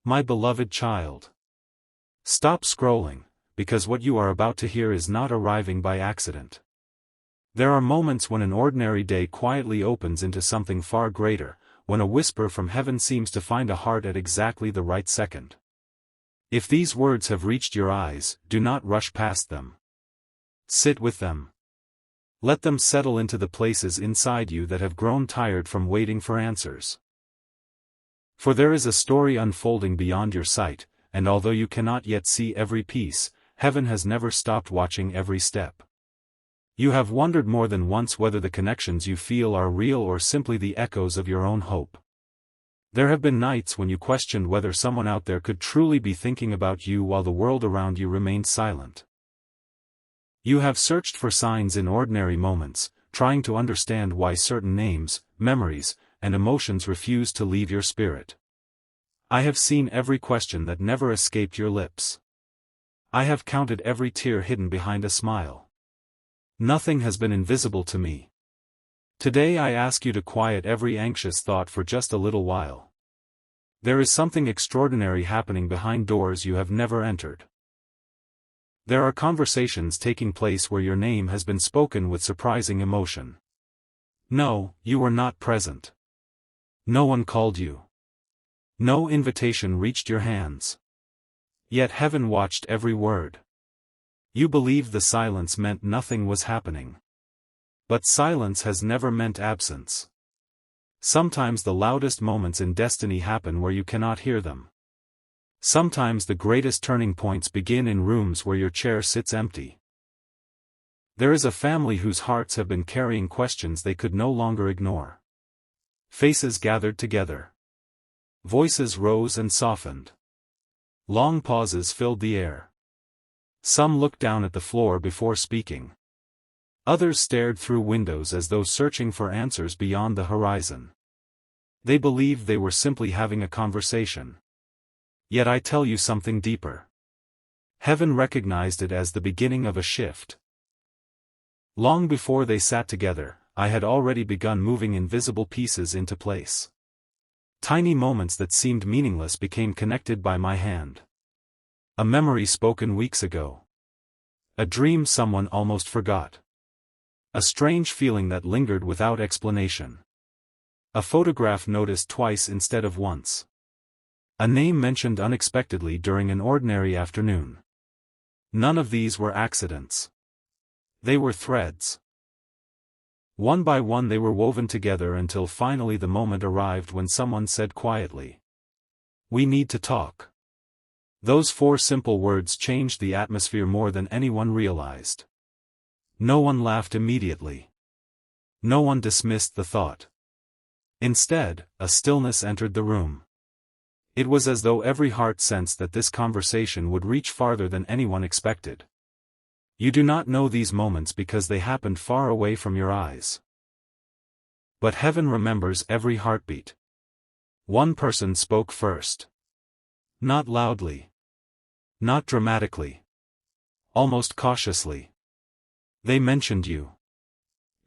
My beloved child. Stop scrolling, because what you are about to hear is not arriving by accident. There are moments when an ordinary day quietly opens into something far greater, when a whisper from heaven seems to find a heart at exactly the right second. If these words have reached your eyes, do not rush past them. Sit with them. Let them settle into the places inside you that have grown tired from waiting for answers. For there is a story unfolding beyond your sight, and although you cannot yet see every piece, heaven has never stopped watching every step. You have wondered more than once whether the connections you feel are real or simply the echoes of your own hope. There have been nights when you questioned whether someone out there could truly be thinking about you while the world around you remained silent. You have searched for signs in ordinary moments, trying to understand why certain names, memories, and emotions refuse to leave your spirit. I have seen every question that never escaped your lips. I have counted every tear hidden behind a smile. Nothing has been invisible to me. Today I ask you to quiet every anxious thought for just a little while. There is something extraordinary happening behind doors you have never entered. There are conversations taking place where your name has been spoken with surprising emotion. No, you were not present. No one called you. No invitation reached your hands. Yet heaven watched every word. You believed the silence meant nothing was happening. But silence has never meant absence. Sometimes the loudest moments in destiny happen where you cannot hear them. Sometimes the greatest turning points begin in rooms where your chair sits empty. There is a family whose hearts have been carrying questions they could no longer ignore. Faces gathered together. Voices rose and softened. Long pauses filled the air. Some looked down at the floor before speaking. Others stared through windows as though searching for answers beyond the horizon. They believed they were simply having a conversation. Yet I tell you something deeper. Heaven recognized it as the beginning of a shift. Long before they sat together, I had already begun moving invisible pieces into place. Tiny moments that seemed meaningless became connected by my hand. A memory spoken weeks ago. A dream someone almost forgot. A strange feeling that lingered without explanation. A photograph noticed twice instead of once. A name mentioned unexpectedly during an ordinary afternoon. None of these were accidents. They were threads. One by one they were woven together until finally the moment arrived when someone said quietly, "We need to talk." Those 4 simple words changed the atmosphere more than anyone realized. No one laughed immediately. No one dismissed the thought. Instead, a stillness entered the room. It was as though every heart sensed that this conversation would reach farther than anyone expected. You do not know these moments because they happened far away from your eyes. But heaven remembers every heartbeat. One person spoke first. Not loudly. Not dramatically. Almost cautiously. They mentioned you.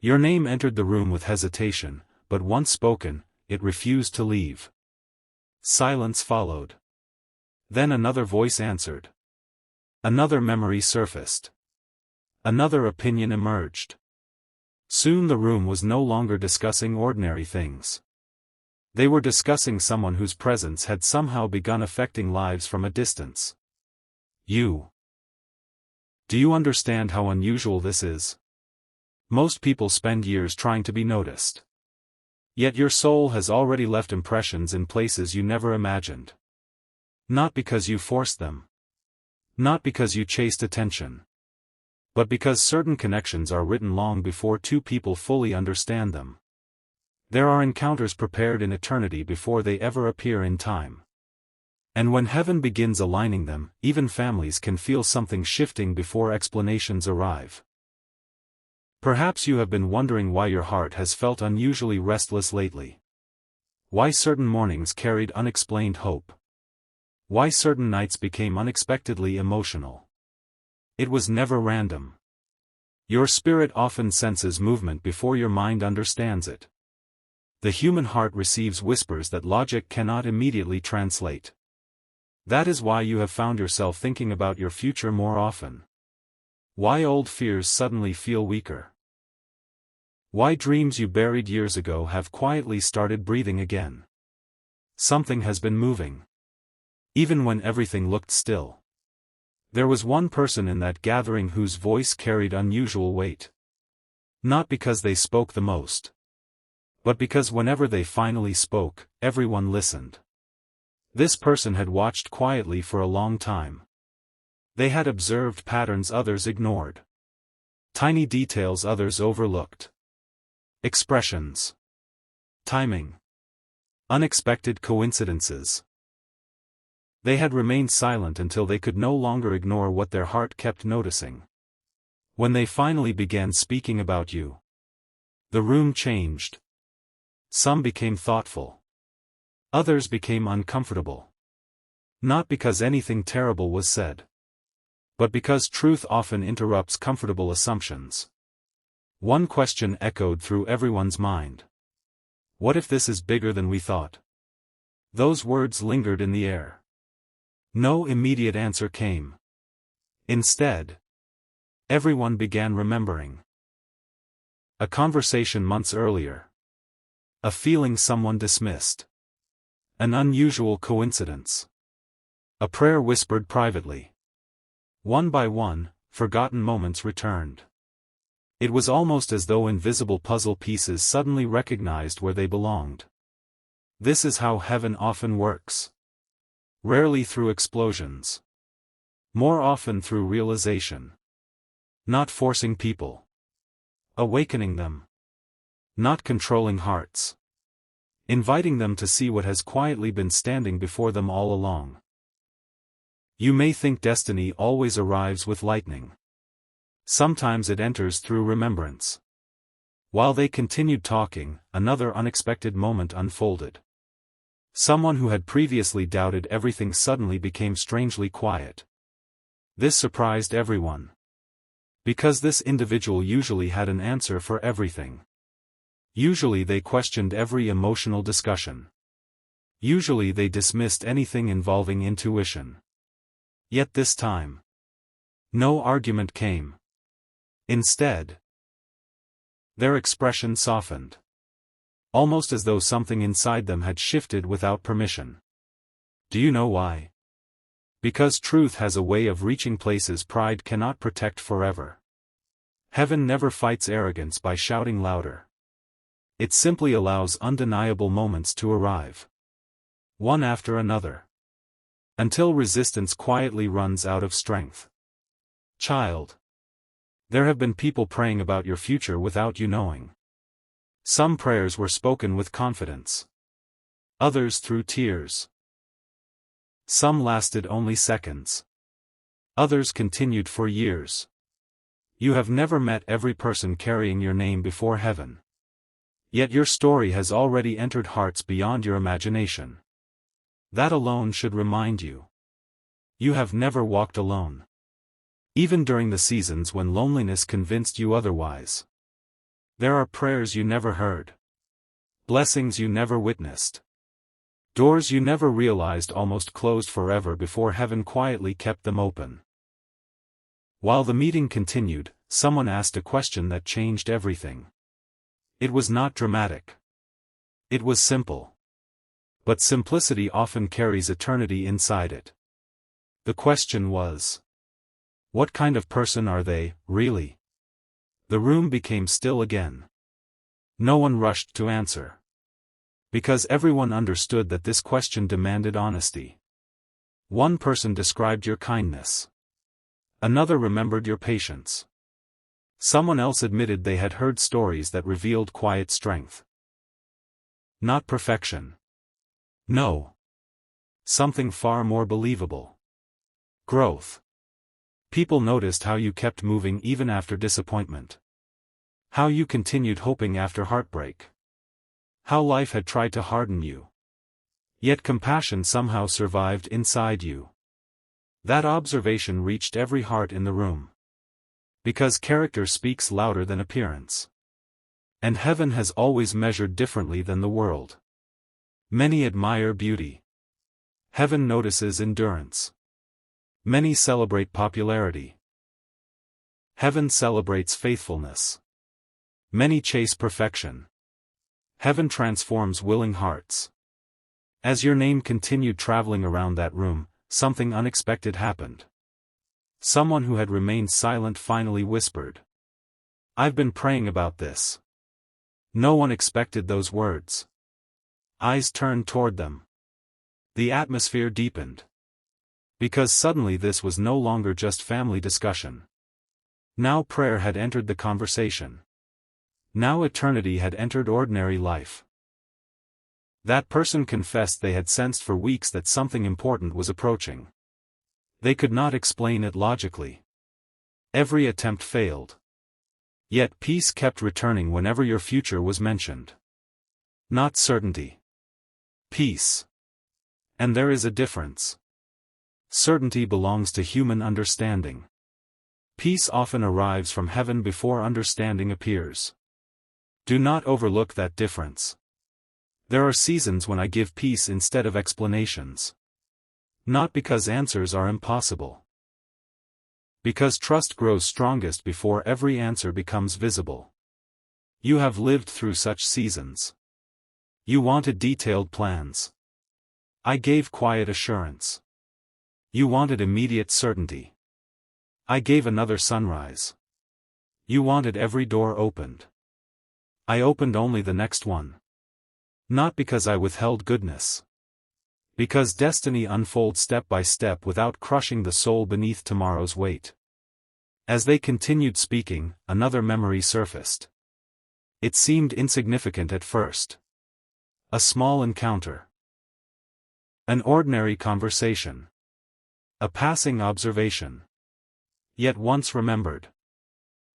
Your name entered the room with hesitation, but once spoken, it refused to leave. Silence followed. Then another voice answered. Another memory surfaced. Another opinion emerged. Soon the room was no longer discussing ordinary things. They were discussing someone whose presence had somehow begun affecting lives from a distance. You. Do you understand how unusual this is? Most people spend years trying to be noticed. Yet your soul has already left impressions in places you never imagined. Not because you forced them. Not because you chased attention. But because certain connections are written long before 2 people fully understand them. There are encounters prepared in eternity before they ever appear in time. And when heaven begins aligning them, even families can feel something shifting before explanations arrive. Perhaps you have been wondering why your heart has felt unusually restless lately. Why certain mornings carried unexplained hope. Why certain nights became unexpectedly emotional. It was never random. Your spirit often senses movement before your mind understands it. The human heart receives whispers that logic cannot immediately translate. That is why you have found yourself thinking about your future more often. Why old fears suddenly feel weaker. Why dreams you buried years ago have quietly started breathing again. Something has been moving. Even when everything looked still. There was one person in that gathering whose voice carried unusual weight. Not because they spoke the most. But because whenever they finally spoke, everyone listened. This person had watched quietly for a long time. They had observed patterns others ignored. Tiny details others overlooked. Expressions. Timing. Unexpected coincidences. They had remained silent until they could no longer ignore what their heart kept noticing. When they finally began speaking about you, the room changed. Some became thoughtful. Others became uncomfortable. Not because anything terrible was said, but because truth often interrupts comfortable assumptions. One question echoed through everyone's mind. What if this is bigger than we thought? Those words lingered in the air. No immediate answer came. Instead, everyone began remembering. A conversation months earlier. A feeling someone dismissed. An unusual coincidence. A prayer whispered privately. One by one, forgotten moments returned. It was almost as though invisible puzzle pieces suddenly recognized where they belonged. This is how heaven often works. Rarely through explosions. More often through realization. Not forcing people. Awakening them. Not controlling hearts. Inviting them to see what has quietly been standing before them all along. You may think destiny always arrives with lightning. Sometimes it enters through remembrance. While they continued talking, another unexpected moment unfolded. Someone who had previously doubted everything suddenly became strangely quiet. This surprised everyone. Because this individual usually had an answer for everything. Usually they questioned every emotional discussion. Usually they dismissed anything involving intuition. Yet this time, no argument came. Instead, their expression softened. Almost as though something inside them had shifted without permission. Do you know why? Because truth has a way of reaching places pride cannot protect forever. Heaven never fights arrogance by shouting louder. It simply allows undeniable moments to arrive. One after another. Until resistance quietly runs out of strength. Child. There have been people praying about your future without you knowing. Some prayers were spoken with confidence. Others through tears. Some lasted only seconds. Others continued for years. You have never met every person carrying your name before heaven. Yet your story has already entered hearts beyond your imagination. That alone should remind you. You have never walked alone. Even during the seasons when loneliness convinced you otherwise. There are prayers you never heard. Blessings you never witnessed. Doors you never realized almost closed forever before heaven quietly kept them open. While the meeting continued, someone asked a question that changed everything. It was not dramatic. It was simple. But simplicity often carries eternity inside it. The question was, what kind of person are they, really? The room became still again. No one rushed to answer. Because everyone understood that this question demanded honesty. One person described your kindness. Another remembered your patience. Someone else admitted they had heard stories that revealed quiet strength. Not perfection. No. Something far more believable. Growth. People noticed how you kept moving even after disappointment. How you continued hoping after heartbreak. How life had tried to harden you. Yet compassion somehow survived inside you. That observation reached every heart in the room. Because character speaks louder than appearance. And heaven has always measured differently than the world. Many admire beauty. Heaven notices endurance. Many celebrate popularity. Heaven celebrates faithfulness. Many chase perfection. Heaven transforms willing hearts. As your name continued traveling around that room, something unexpected happened. Someone who had remained silent finally whispered, "I've been praying about this." No one expected those words. Eyes turned toward them. The atmosphere deepened. Because suddenly this was no longer just family discussion. Now prayer had entered the conversation. Now eternity had entered ordinary life. That person confessed they had sensed for weeks that something important was approaching. They could not explain it logically. Every attempt failed. Yet peace kept returning whenever your future was mentioned. Not certainty. Peace. And there is a difference. Certainty belongs to human understanding. Peace often arrives from heaven before understanding appears. Do not overlook that difference. There are seasons when I give peace instead of explanations. Not because answers are impossible. Because trust grows strongest before every answer becomes visible. You have lived through such seasons. You wanted detailed plans. I gave quiet assurance. You wanted immediate certainty. I gave another sunrise. You wanted every door opened. I opened only the next one. Not because I withheld goodness. Because destiny unfolds step by step without crushing the soul beneath tomorrow's weight. As they continued speaking, another memory surfaced. It seemed insignificant at first. A small encounter. An ordinary conversation. A passing observation. Yet once remembered.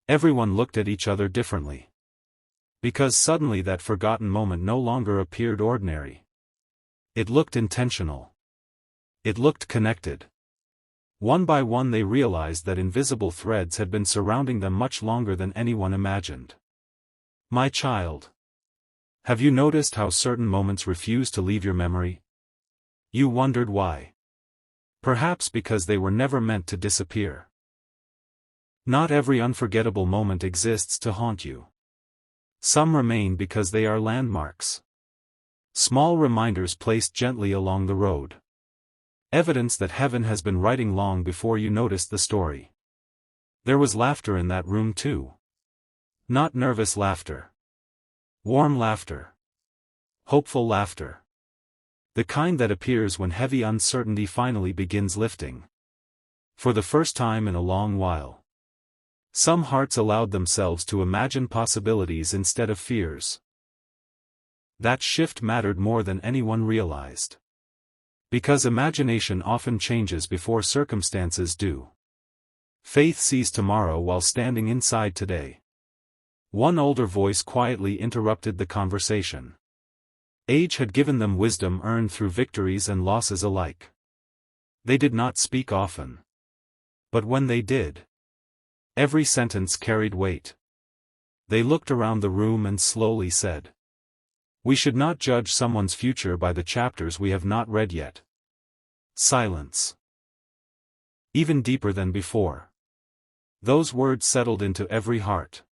Everyone looked at each other differently. Because suddenly that forgotten moment no longer appeared ordinary. It looked intentional. It looked connected. One by one they realized that invisible threads had been surrounding them much longer than anyone imagined. My child. Have you noticed how certain moments refuse to leave your memory? You wondered why. Perhaps because they were never meant to disappear. Not every unforgettable moment exists to haunt you. Some remain because they are landmarks. Small reminders placed gently along the road. Evidence that heaven has been writing long before you noticed the story. There was laughter in that room too. Not nervous laughter. Warm laughter. Hopeful laughter. The kind that appears when heavy uncertainty finally begins lifting. For the first time in a long while. Some hearts allowed themselves to imagine possibilities instead of fears. That shift mattered more than anyone realized. Because imagination often changes before circumstances do. Faith sees tomorrow while standing inside today. One older voice quietly interrupted the conversation. Age had given them wisdom earned through victories and losses alike. They did not speak often. But when they did, every sentence carried weight. They looked around the room and slowly said, "We should not judge someone's future by the chapters we have not read yet." Silence. Even deeper than before. Those words settled into every heart.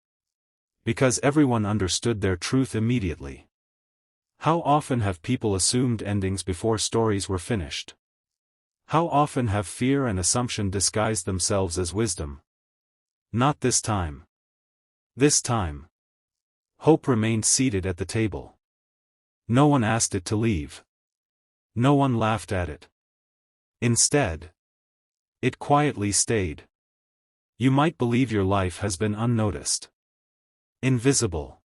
Because everyone understood their truth immediately. How often have people assumed endings before stories were finished? How often have fear and assumption disguised themselves as wisdom? Not this time. This time. Hope remained seated at the table. No one asked it to leave. No one laughed at it. Instead, it quietly stayed. You might believe your life has been unnoticed. Invisible.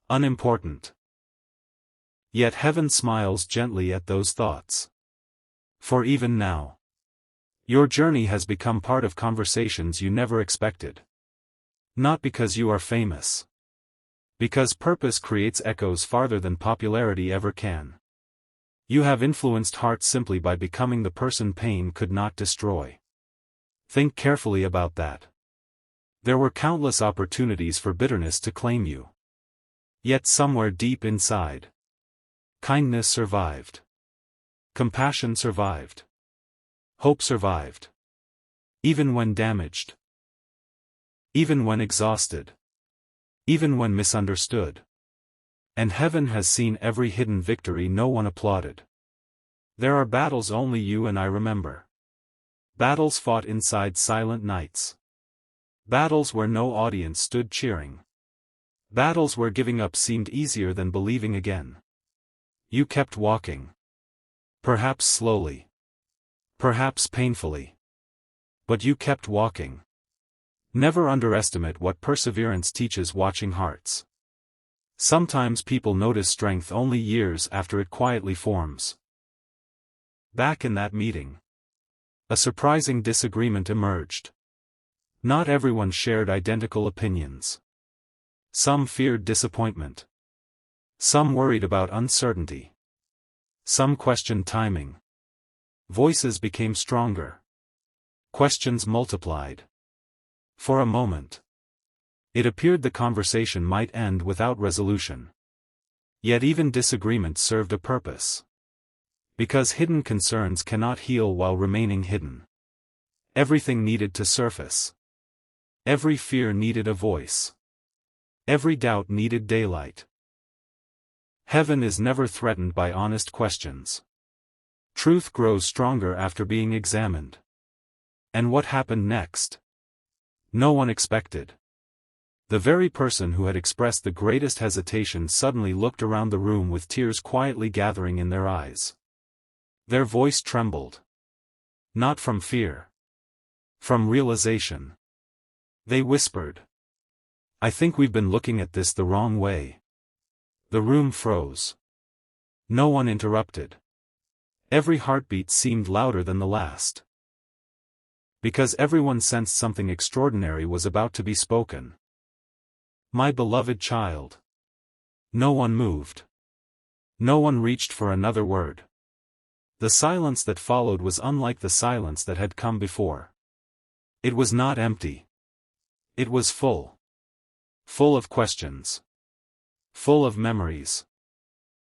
Unimportant. Yet heaven smiles gently at those thoughts. For even now, your journey has become part of conversations you never expected. Not because you are famous. Because purpose creates echoes farther than popularity ever can. You have influenced hearts simply by becoming the person pain could not destroy. Think carefully about that. There were countless opportunities for bitterness to claim you. Yet somewhere deep inside, kindness survived. Compassion survived. Hope survived. Even when damaged. Even when exhausted. Even when misunderstood. And heaven has seen every hidden victory no one applauded. There are battles only you and I remember. Battles fought inside silent nights. Battles where no audience stood cheering. Battles where giving up seemed easier than believing again. You kept walking. Perhaps slowly. Perhaps painfully. But you kept walking. Never underestimate what perseverance teaches watching hearts. Sometimes people notice strength only years after it quietly forms. Back in that meeting, a surprising disagreement emerged. Not everyone shared identical opinions. Some feared disappointment. Some worried about uncertainty. Some questioned timing. Voices became stronger. Questions multiplied. For a moment, it appeared the conversation might end without resolution. Yet even disagreement served a purpose. Because hidden concerns cannot heal while remaining hidden. Everything needed to surface. Every fear needed a voice. Every doubt needed daylight. Heaven is never threatened by honest questions. Truth grows stronger after being examined. And what happened next? No one expected. The very person who had expressed the greatest hesitation suddenly looked around the room with tears quietly gathering in their eyes. Their voice trembled. Not from fear. From realization. They whispered. I think we've been looking at this the wrong way. The room froze. No one interrupted. Every heartbeat seemed louder than the last. Because everyone sensed something extraordinary was about to be spoken. My beloved child. No one moved. No one reached for another word. The silence that followed was unlike the silence that had come before. It was not empty. It was full. Full of questions. Full of memories.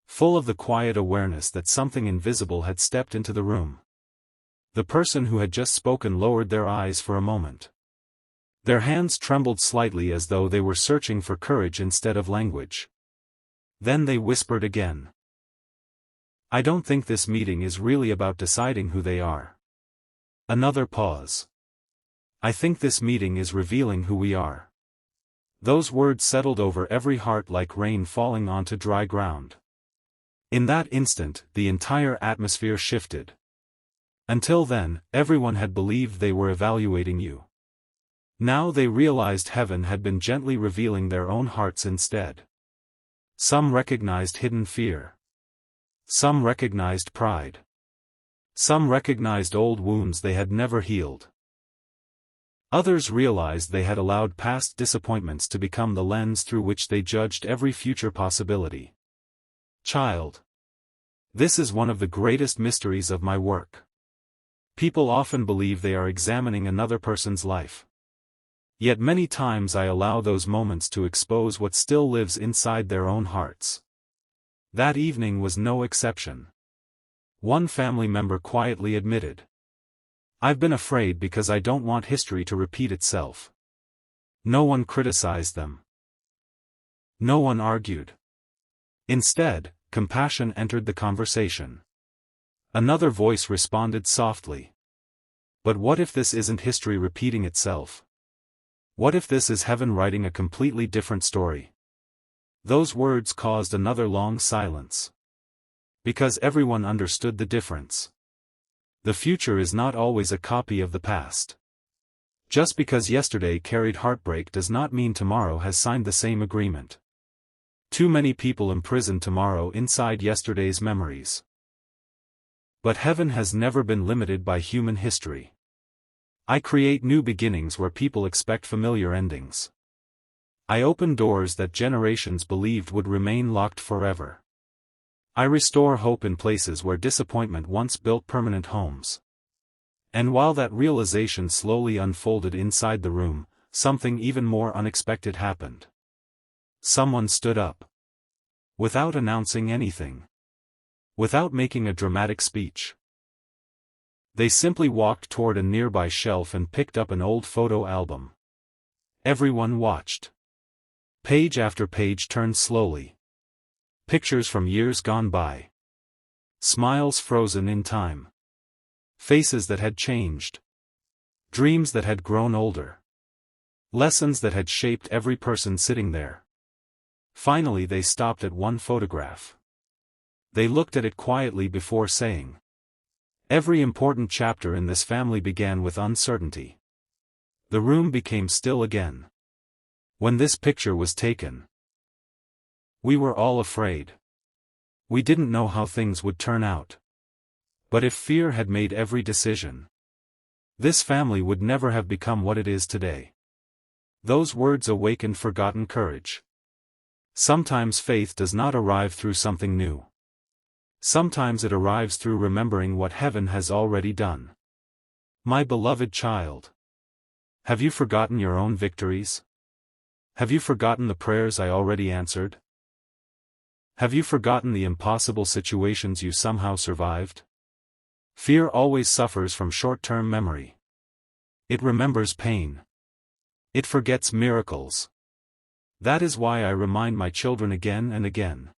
Full of the quiet awareness that something invisible had stepped into the room. The person who had just spoken lowered their eyes for a moment. Their hands trembled slightly as though they were searching for courage instead of language. Then they whispered again. I don't think this meeting is really about deciding who they are. Another pause. I think this meeting is revealing who we are. Those words settled over every heart like rain falling onto dry ground. In that instant, the entire atmosphere shifted. Until then, everyone had believed they were evaluating you. Now they realized heaven had been gently revealing their own hearts instead. Some recognized hidden fear. Some recognized pride. Some recognized old wounds they had never healed. Others realized they had allowed past disappointments to become the lens through which they judged every future possibility. Child. This is one of the greatest mysteries of my work. People often believe they are examining another person's life. Yet many times I allow those moments to expose what still lives inside their own hearts. That evening was no exception. One family member quietly admitted. I've been afraid because I don't want history to repeat itself. No one criticized them. No one argued. Instead, compassion entered the conversation. Another voice responded softly. But what if this isn't history repeating itself? What if this is heaven writing a completely different story? Those words caused another long silence. Because everyone understood the difference. The future is not always a copy of the past. Just because yesterday carried heartbreak does not mean tomorrow has signed the same agreement. Too many people imprison tomorrow inside yesterday's memories. But heaven has never been limited by human history. I create new beginnings where people expect familiar endings. I open doors that generations believed would remain locked forever. I restore hope in places where disappointment once built permanent homes. And while that realization slowly unfolded inside the room, something even more unexpected happened. Someone stood up. Without announcing anything. Without making a dramatic speech. They simply walked toward a nearby shelf and picked up an old photo album. Everyone watched. Page after page turned slowly. Pictures from years gone by. Smiles frozen in time. Faces that had changed. Dreams that had grown older. Lessons that had shaped every person sitting there. Finally they stopped at one photograph. They looked at it quietly before saying, "Every important chapter in this family began with uncertainty." The room became still again. When this picture was taken, we were all afraid. We didn't know how things would turn out. But if fear had made every decision, this family would never have become what it is today. Those words awakened forgotten courage. Sometimes faith does not arrive through something new. Sometimes it arrives through remembering what heaven has already done. My beloved child, have you forgotten your own victories? Have you forgotten the prayers I already answered? Have you forgotten the impossible situations you somehow survived? Fear always suffers from short-term memory. It remembers pain. It forgets miracles. That is why I remind my children again and again.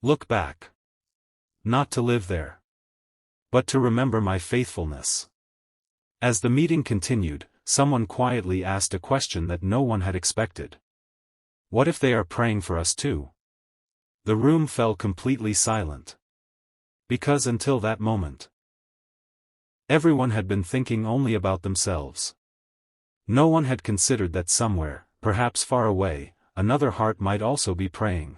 Look back. Not to live there, but to remember my faithfulness. As the meeting continued, someone quietly asked a question that no one had expected. What if they are praying for us too? The room fell completely silent. Because until that moment, everyone had been thinking only about themselves. No one had considered that somewhere, perhaps far away, another heart might also be praying.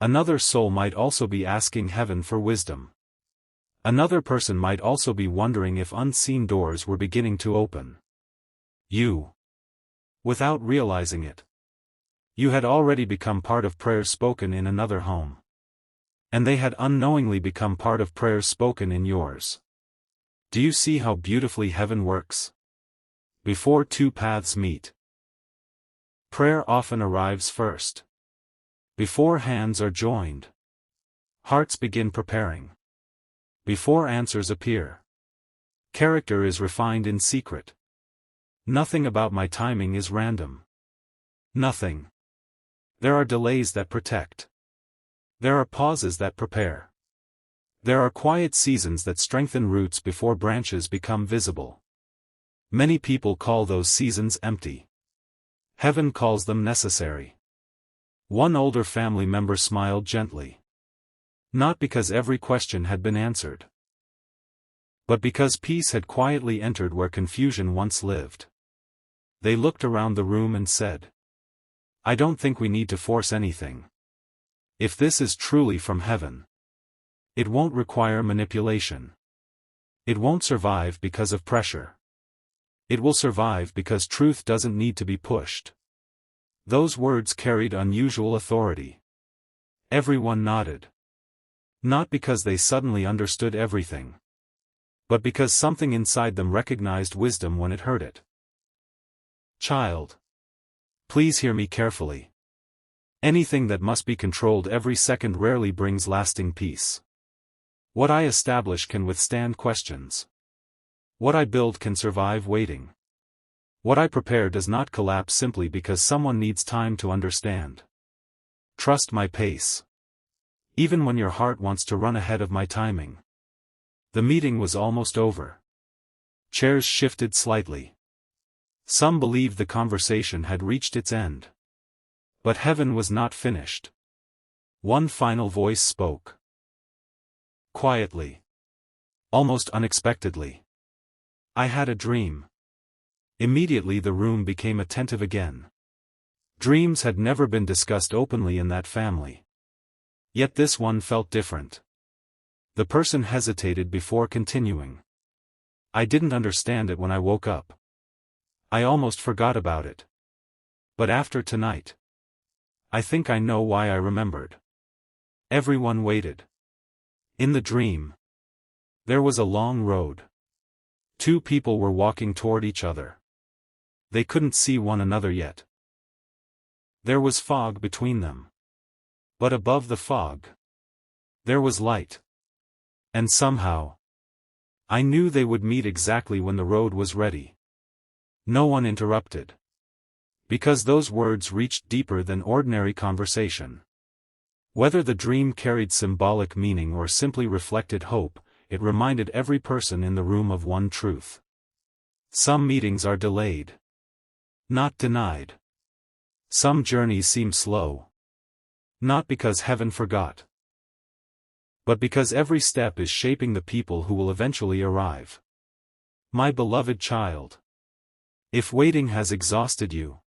Another soul might also be asking heaven for wisdom. Another person might also be wondering if unseen doors were beginning to open. You, without realizing it, you had already become part of prayers spoken in another home. And they had unknowingly become part of prayers spoken in yours. Do you see how beautifully heaven works? Before two paths meet, prayer often arrives first. Before hands are joined, hearts begin preparing. Before answers appear, character is refined in secret. Nothing about my timing is random. Nothing. There are delays that protect. There are pauses that prepare. There are quiet seasons that strengthen roots before branches become visible. Many people call those seasons empty. Heaven calls them necessary. One older family member smiled gently. Not because every question had been answered, but because peace had quietly entered where confusion once lived. They looked around the room and said, "I don't think we need to force anything. If this is truly from heaven, it won't require manipulation. It won't survive because of pressure. It will survive because truth doesn't need to be pushed." Those words carried unusual authority. Everyone nodded. Not because they suddenly understood everything, but because something inside them recognized wisdom when it heard it. Child, please hear me carefully. Anything that must be controlled every second rarely brings lasting peace. What I establish can withstand questions. What I build can survive waiting. What I prepare does not collapse simply because someone needs time to understand. Trust my pace. Even when your heart wants to run ahead of my timing. The meeting was almost over. Chairs shifted slightly. Some believed the conversation had reached its end. But heaven was not finished. One final voice spoke. Quietly. Almost unexpectedly. I had a dream. Immediately the room became attentive again. Dreams had never been discussed openly in that family. Yet this one felt different. The person hesitated before continuing. I didn't understand it when I woke up. I almost forgot about it. But after tonight, I think I know why I remembered. Everyone waited. In the dream, there was a long road. Two people were walking toward each other. They couldn't see one another yet. There was fog between them. But above the fog, There was light. And somehow, I knew they would meet exactly when the road was ready. No one interrupted. Because those words reached deeper than ordinary conversation. Whether the dream carried symbolic meaning or simply reflected hope, it reminded every person in the room of one truth. Some meetings are delayed, not denied. Some journeys seem slow, not because heaven forgot, but because every step is shaping the people who will eventually arrive. My beloved child, if waiting has exhausted you,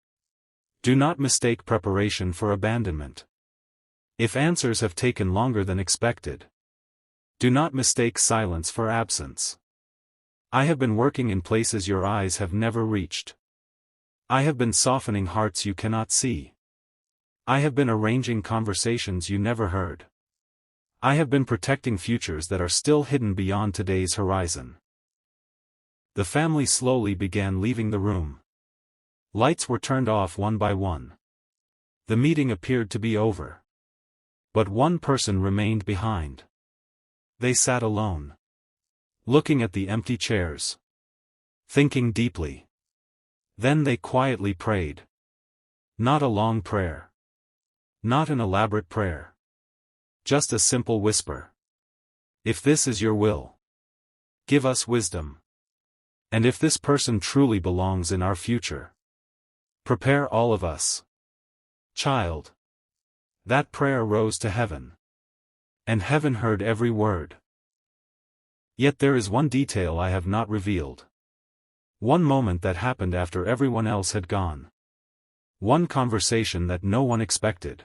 do not mistake preparation for abandonment. If answers have taken longer than expected, do not mistake silence for absence. I have been working in places your eyes have never reached. I have been softening hearts you cannot see. I have been arranging conversations you never heard. I have been protecting futures that are still hidden beyond today's horizon. The family slowly began leaving the room. Lights were turned off one by one. The meeting appeared to be over. But one person remained behind. They sat alone, looking at the empty chairs, thinking deeply. Then they quietly prayed. Not a long prayer. Not an elaborate prayer. Just a simple whisper. If this is your will, give us wisdom. And if this person truly belongs in our future, prepare all of us. Child. That prayer rose to heaven. And heaven heard every word. Yet there is one detail I have not revealed. One moment that happened after everyone else had gone. One conversation that no one expected.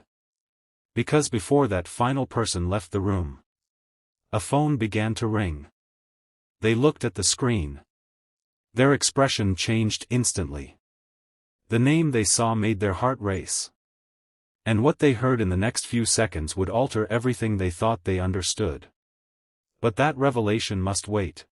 Because before that final person left the room, a phone began to ring. They looked at the screen. Their expression changed instantly. The name they saw made their heart race. And what they heard in the next few seconds would alter everything they thought they understood. But that revelation must wait.